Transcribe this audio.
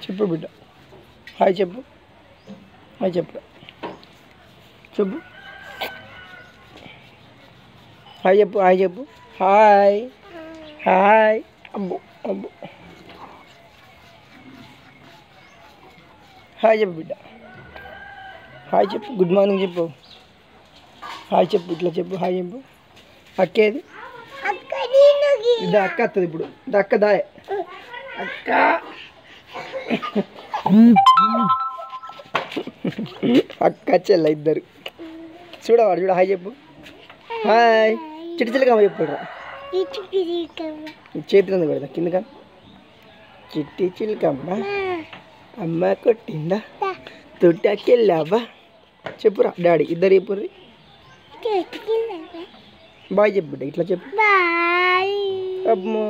చెప్పు బిడ్డ హాయ్ చెప్పు హాయ్ చెప్పు చెప్పు హాయ్ చెప్పు హాయ్ చెప్పు హాయ్ హాయ్ అబ్బు అబ్బు హాయ్ చెప్పు బిడ్డ హాయ్ చెప్పు గుడ్ మార్నింగ్ చెప్పు హాయ్ చెప్పు ఇట్లా చెప్పు హాయ్ చెప్పు అక్కేది ఇదా అక్క వస్తుంది ఇప్పుడు ఇదా అక్క దాయ్ అక్క అక్క చెల్ల ఇద్దరు చూడవాడు చూడ హాయ్ చెప్పు హాయ్ చిట్టి చిల్లకమ్మ చెప్పురా చేతిలో పెడతా కిందకా చిట్టి చిల్లకమ్మ అమ్మ కొట్టిందా తొట్టాకెళ్ళావా చెప్పురా డాడీ ఇద్దరు చెప్పుర్రి బాయ్ చెప్పు ఇట్లా చెప్పు అమ్మా